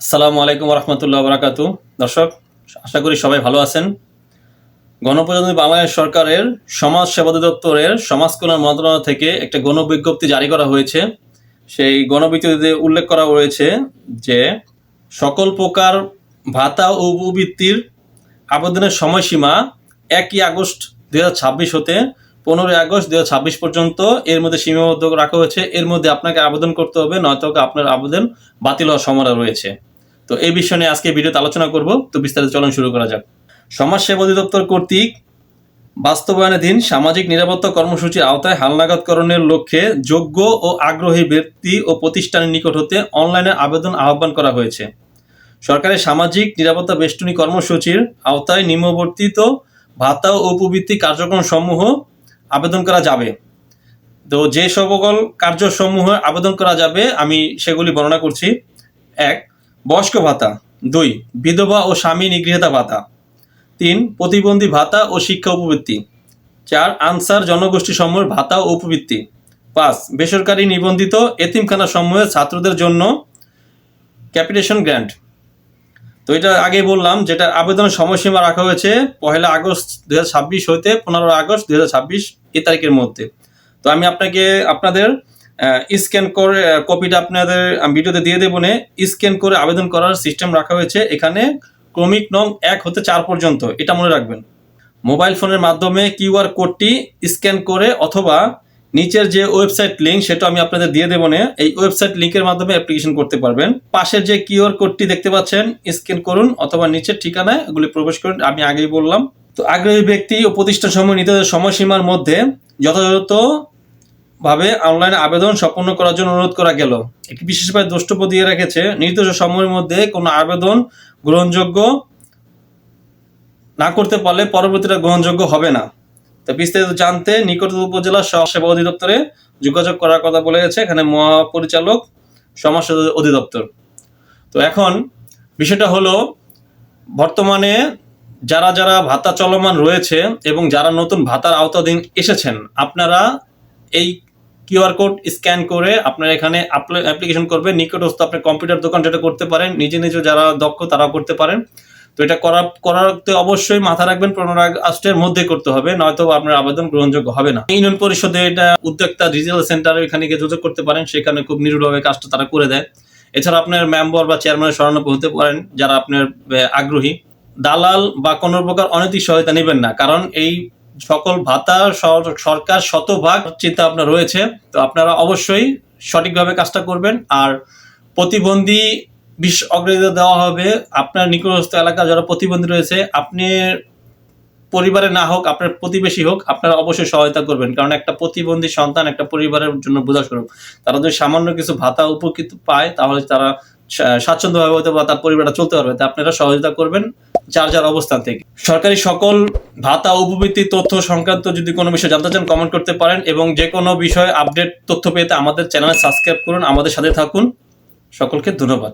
আসসালামু আলাইকুম রহমতুল্লাহ বারাকাতু। দর্শক, আশা করি সবাই ভালো আছেন। গণপ্রজাতন্ত্রী বাংলাদেশ সরকারের সমাজ সেবা অধিদপ্তরের সমাজ কল্যাণ মন্ত্রণালয় থেকে একটা গণবিজ্ঞপ্তি জারি করা হয়েছে। সেই গণবিজ্ঞপ্তিতে উল্লেখ করা হয়েছে যে সকল প্রকার ভাতা ও উপবৃত্তির আবেদনের সময়সীমা 1 আগস্ট 2026 হতে 15 আগস্ট 2026 পর্যন্ত এর মধ্যে সীমাবদ্ধ রাখা হয়েছে। এর মধ্যে আপনাকে আবেদন করতে হবে, নয়তো আপনার আবেদন বাতিল হওয়ার সম্ভাবনা রয়েছে। তো এই বিষয় নিয়ে আজকে ভিডিওতে আলোচনা করব। তো বিস্তারিত চলন শুরু করা যাক। সমাজ সেবা অধিদপ্তর কর্তৃক বাস্তবায়নাধীন সামাজিক নিরাপত্তা কর্মসূচির আওতায় হালনাগাদকরণের লক্ষ্যে যোগ্য ও আগ্রহী ব্যক্তি ও প্রতিষ্ঠানের নিকট হতে অনলাইনে আবেদন আহ্বান করা হয়েছে। সরকারের সামাজিক নিরাপত্তা বেষ্টনী কর্মসূচির আওতায় নিম্নবর্তিত ভাতা ও উপবৃত্তি কার্যক্রম সমূহ আবেদন করা যাবে। তো যে সকল কার্যসমূহ আবেদন করা যাবে আমি সেগুলি বর্ণনা করছি। 1. বয়স্ক ভাতা। 2. বিধবা ও স্বামী নিগৃহীতা ভাতা। 3. প্রতিবন্ধী ভাতা ও শিক্ষা উপবৃত্তি। 4. আনসার জনগোষ্ঠী সমূহের ভাতা ও উপবৃত্তি। 5. বেসরকারি নিবন্ধিত এতিমখানা সমূহের ছাত্রদের জন্য ক্যাপিটেশন গ্র্যান্ট। তো এটা আগে বললাম, যেটা আবেদনের সময়সীমা রাখা হয়েছে 1 আগস্ট 2026 হইতে 15 আগস্ট 2026 এই তারিখের মধ্যে। তো আমি আপনাদের স্ক্যান করে কপিটা আপনাদের ভিডিওতে দিয়ে দেবো। স্ক্যান করে আবেদন করার সিস্টেম রাখা হয়েছে। এখানে ক্রমিক নং 1 হতে 4 পর্যন্ত, এটা মনে রাখবেন। মোবাইল ফোনের মাধ্যমে কিউআর কোডটি স্ক্যান করে অথবা নিচের যে ওয়েবসাইট লিঙ্ক সেটা আমি আপনাদের দিয়ে দেবো। এই ওয়েবসাইট লিঙ্কের মাধ্যমে অ্যাপ্লিকেশন করতে পারবেন। পাশের যে কিউআর কোডটি দেখতে পাচ্ছেন স্ক্যান করুন অথবা নিচের ঠিকানায় এগুলি প্রবেশ করুন, আমি আগেই বললাম। তো আগ্রহী ব্যক্তি ও প্রতিষ্ঠান সমূহ নির্ধারিত সময়সীমার মধ্যে যথাযথভাবে অনলাইনে আবেদন সম্পন্ন করার জন্য অনুরোধ করা গেল। একটি বিশেষভাবে দ্রষ্টব্য দিয়ে রেখেছে, নির্দিষ্ট সময়ের মধ্যে কোনো আবেদন গ্রহণযোগ্য না করতে পারলে পরবর্তীটা গ্রহণযোগ্য হবে না। তো বিস্তারিত জানতে নিকটতম উপজেলা সেবা অধিদপ্তরে যোগাযোগ করার কথা বলে গেছে, এখানে মহাপরিচালক সমাজ সেবা অধিদপ্তর। তো এখন বিষয়টা হলো, বর্তমানে যারা যারা ভাতা চলমান রয়েছে এবং যারা নতুন ভাতার আওতাধীন এসেছেন, আপনারা এই কিউআর কোড স্ক্যান করে আপনারা এখানে অ্যাপ্লিকেশন করবেন। নিকটস্থ আপনার কম্পিউটার দোকান যেটা করতে পারেন, নিজে নিজে যারা দক্ষ তারাও করতে পারেন। তো এটা করাতে অবশ্যই মাথা রাখবেন 15 আগস্টের মধ্যে করতে হবে, নয়তো আপনার আবেদন গ্রহণযোগ্য হবে না। ইউনিয়ন পরিষদে এটা উদ্যোক্তা ডিজিটাল সেন্টারে এখানে গিয়ে যোগাযোগ করতে পারেন, সেখানে খুব নিরুড়ভাবে কাজটা তারা করে দেয়। এছাড়া আপনার মেম্বার বা চেয়ারম্যানের শরণাপন্ন হতে পারেন যারা আপনার আগ্রহী। দালাল বা কোনো প্রকার অনৈতিক সহায়তা নেবেন না, কারণ এই সকল ভাতা সরকার শতভাগ চিন্তা আপনার রয়েছে। তো আপনারা অবশ্যই সঠিকভাবে কাজটা করবেন। আর প্রতিবন্ধী অগ্রাধিকার দেওয়া হবে। আপনার নিকটস্থ এলাকা যারা প্রতিবন্ধী রয়েছে, আপনি পরিবারে না হোক আপনার প্রতিবেশী হোক, আপনারা অবশ্যই সহায়তা করবেন, কারণ একটা প্রতিবন্ধী সন্তান একটা পরিবারের জন্য বোঝাস্বরূপ। তারা যদি সামান্য কিছু ভাতা উপকৃত পায় তাহলে তারা স্বাচ্ছন্দ্যভাবে হতে বা তার পরিবারটা চলতে পারবে। তা আপনারা সহযোগিতা করবেন যার যার অবস্থান থেকে। সরকারি সকল ভাতা উপবৃত্তি তথ্য সংক্রান্ত যদি কোনো বিষয় জানতে চান কমেন্ট করতে পারেন, এবং যে কোনো বিষয়ে আপডেট তথ্য পেতে আমাদের চ্যানেল সাবস্ক্রাইব করুন, আমাদের সাথে থাকুন। সকলকে ধন্যবাদ।